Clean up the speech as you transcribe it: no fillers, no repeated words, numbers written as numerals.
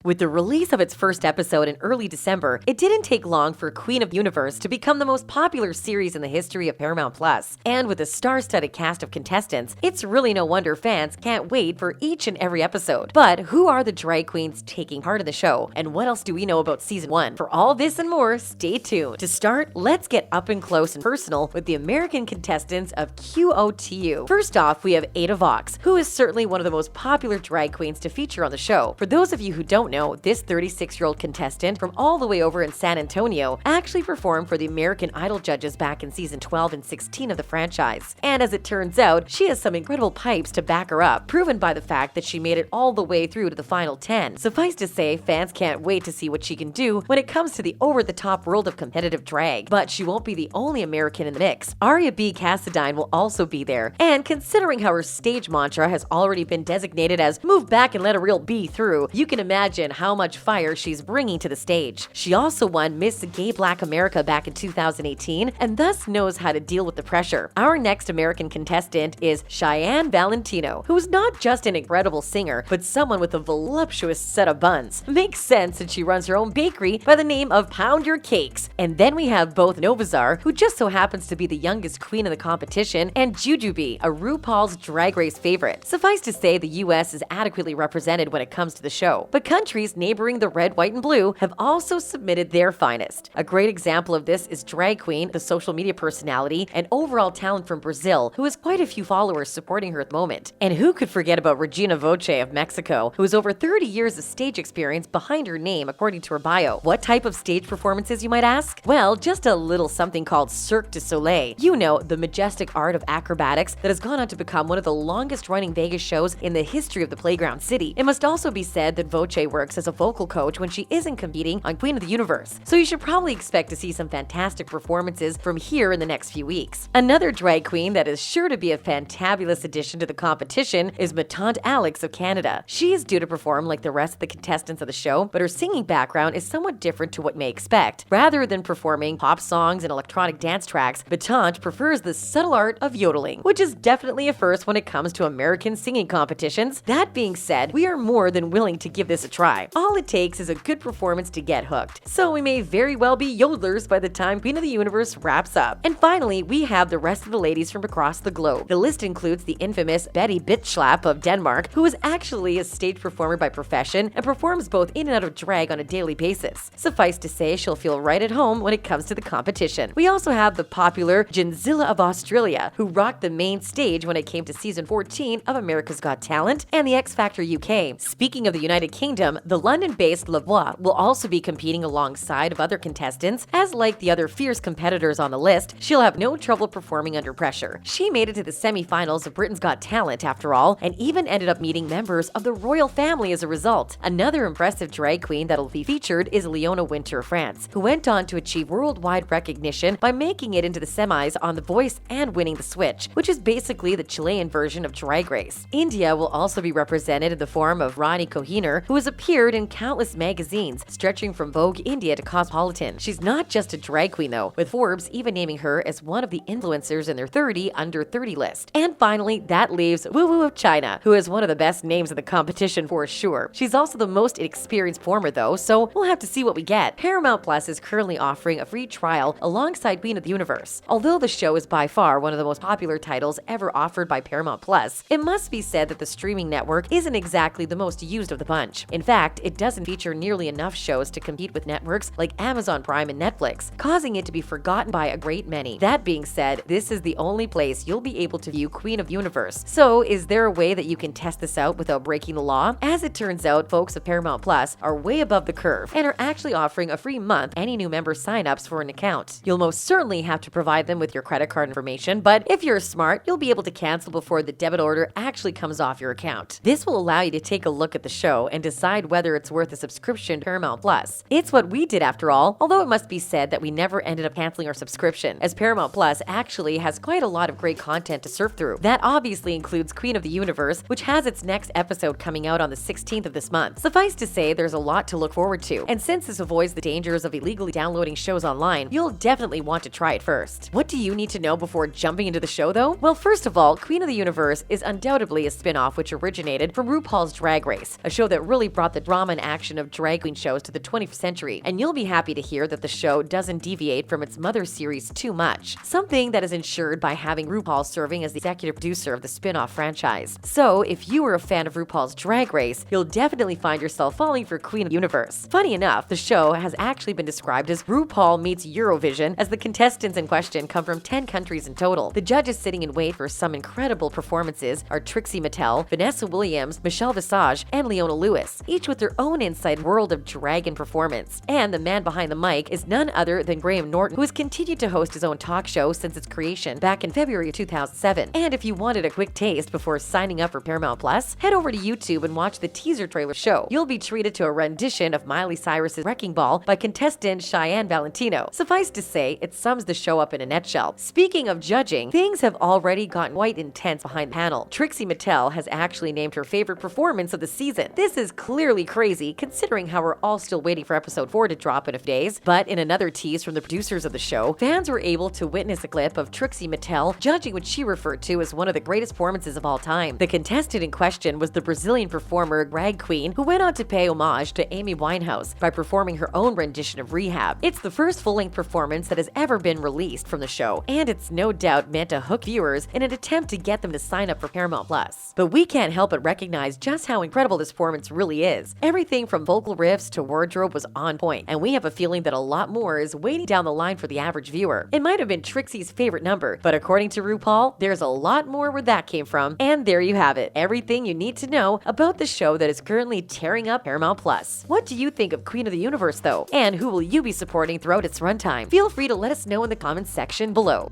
With the release of its first episode in early December, it didn't take long for Queen of Universe to become the most popular series in the history of Paramount Plus. And with a star-studded cast of contestants, it's really no wonder fans can't wait for each and every episode. But who are the drag queens taking part in the show? And what else do we know about Season 1? For all this and more, stay tuned. To start, let's get up and close and personal with the American contestants of QOTU. First off, we have Ada Vox, who is certainly one of the most popular drag queens to feature on the show. For those of you who don't know, this 36-year-old contestant from all the way over in San Antonio actually performed for the American Idol judges back in season 12 and 16 of the franchise. And as it turns out, she has some incredible pipes to back her up, proven by the fact that she made it all the way through to the final 10. Suffice to say, fans can't wait to see what she can do when it comes to the over-the-top world of competitive drag. But she won't be the only American in the mix. Aria B. Cassadine will also be there. And considering how her stage mantra has already been designated as "move back and let a real B through," you can imagine how much fire she's bringing to the stage. She also won Miss Gay Black America back in 2018 and thus knows how to deal with the pressure. Our next American contestant is Cheyenne Valentino, who is not just an incredible singer, but someone with a voluptuous set of buns. Makes sense since she runs her own bakery by the name of Pound Your Cakes. And then we have both Novazar, who just so happens to be the youngest queen in the competition, and Jujubee, a RuPaul's Drag Race favorite. Suffice to say, the US is adequately represented when it comes to the show, but countries neighboring the red, white, and blue have also submitted their finest. A great example of this is drag queen, the social media personality, and overall talent from Brazil, who has quite a few followers supporting her at the moment. And who could forget about Regina Voce of Mexico, who has over 30 years of stage experience behind her name, according to her bio. What type of stage performances, you might ask? Well, just a little something called Cirque du Soleil. You know, the majestic art of acrobatics that has gone on to become one of the longest-running Vegas shows in the history of the Playground City. It must also be said that Voce works as a vocal coach when she isn't competing on Queen of the Universe, so you should probably expect to see some fantastic performances from here in the next few weeks. Another drag queen that is sure to be a fantabulous addition to the competition is Ma Tante Alex of Canada. She is due to perform like the rest of the contestants of the show, but her singing background is somewhat different to what you may expect. Rather than performing pop songs and electronic dance tracks, Ma Tante prefers the subtle art of yodeling, which is definitely a first when it comes to American singing competitions. That being said, we are more than willing to give this a try. All it takes is a good performance to get hooked, so we may very well be yodelers by the time Queen of the Universe wraps up. And finally, we have the rest of the ladies from across the globe. The list includes the infamous Betty Bitschlap of Denmark, who is actually a stage performer by profession and performs both in and out of drag on a daily basis. Suffice to say, she'll feel right at home when it comes to the competition. We also have the popular Ginzilla of Australia, who rocked the main stage when it came to season 14 of America's Got Talent and the X Factor UK. Speaking of the United Kingdom, the London-based Lavoie will also be competing alongside of other contestants, as like the other fierce competitors on the list, she'll have no trouble performing under pressure. She made it to the semi-finals of Britain's Got Talent after all, and even ended up meeting members of the royal family as a result. Another impressive drag queen that'll be featured is Leona Winter of France, who went on to achieve worldwide recognition by making it into the semis on The Voice and winning The Switch, which is basically the Chilean version of Drag Race. India will also be represented in the form of Rani Kohinoor, who has appeared in countless magazines, stretching from Vogue India to Cosmopolitan. She's not just a drag queen though, with Forbes even naming her as one of the influencers in their 30 under 30 list. And finally, that leaves Woo Woo of China, who is one of the best names in the competition for sure. She's also the most inexperienced performer though, so we'll have to see what we get. Paramount Plus is currently offering a free trial alongside Queen of the Universe. Although the show is by far one of the most popular titles ever offered by Paramount Plus, it must be said that the streaming network isn't exactly the most used of the bunch. In fact, it doesn't feature nearly enough shows to compete with networks like Amazon Prime and Netflix, causing it to be forgotten by a great many. That being said, this is the only place you'll be able to view Queen of the Universe. So, is there a way that you can test this out without breaking the law? As it turns out, folks at Paramount Plus are way above the curve and are actually offering a free month any new member sign-ups for an account. You'll most certainly have to provide them with your credit card information, but if you're smart, you'll be able to cancel before the debit order actually comes off your account. This will allow you to take a look at the show and decide whether it's worth a subscription to Paramount Plus. It's what we did after all, although it must be said that we never ended up canceling our subscription, as Paramount Plus actually has quite a lot of great content to surf through. That obviously includes Queen of the Universe, which has its next episode coming out on the 16th of this month. Suffice to say, there's a lot to look forward to, and since this avoids the dangers of illegally downloading shows online, you'll definitely want to try it first. What do you need to know before jumping into the show though? Well, first of all, Queen of the Universe is undoubtedly a spin-off which originated from RuPaul's Drag Race, a show that really brought brought the drama and action of drag queen shows to the 21st century, and you'll be happy to hear that the show doesn't deviate from its mother series too much, something that is ensured by having RuPaul serving as the executive producer of the spin-off franchise. So, if you were a fan of RuPaul's Drag Race, you'll definitely find yourself falling for Queen of the Universe. Funny enough, the show has actually been described as RuPaul meets Eurovision, as the contestants in question come from 10 countries in total. The judges sitting in wait for some incredible performances are Trixie Mattel, Vanessa Williams, Visage, and Leona Lewis, each with their own inside world of dragon performance. And the man behind the mic is none other than Graham Norton, who has continued to host his own talk show since its creation back in February of 2007. And if you wanted a quick taste before signing up for Paramount Plus, head over to YouTube and watch the teaser trailer show. You'll be treated to a rendition of Miley Cyrus's Wrecking Ball by contestant Cheyenne Valentino. Suffice to say, it sums the show up in a nutshell. Speaking of judging, things have already gotten quite intense behind the panel. Trixie Mattel has actually named her favorite performance of the season. This is clearly crazy, considering how we're all still waiting for episode 4 to drop in a few days. But in another tease from the producers of the show, fans were able to witness a clip of Trixie Mattel judging what she referred to as one of the greatest performances of all time. The contestant in question was the Brazilian performer drag queen, who went on to pay homage to Amy Winehouse by performing her own rendition of Rehab. It's the first full-length performance that has ever been released from the show, and it's no doubt meant to hook viewers in an attempt to get them to sign up for Paramount Plus. But we can't help but recognize just how incredible this performance really is. Everything from vocal riffs to wardrobe was on point, and we have a feeling that a lot more is waiting down the line for the average viewer. It might have been Trixie's favorite number, but according to RuPaul, there's a lot more where that came from. And there you have it, everything you need to know about the show that is currently tearing up Paramount Plus. What do you think of Queen of the Universe though? And who will you be supporting throughout its runtime? Feel free to let us know in the comments section below.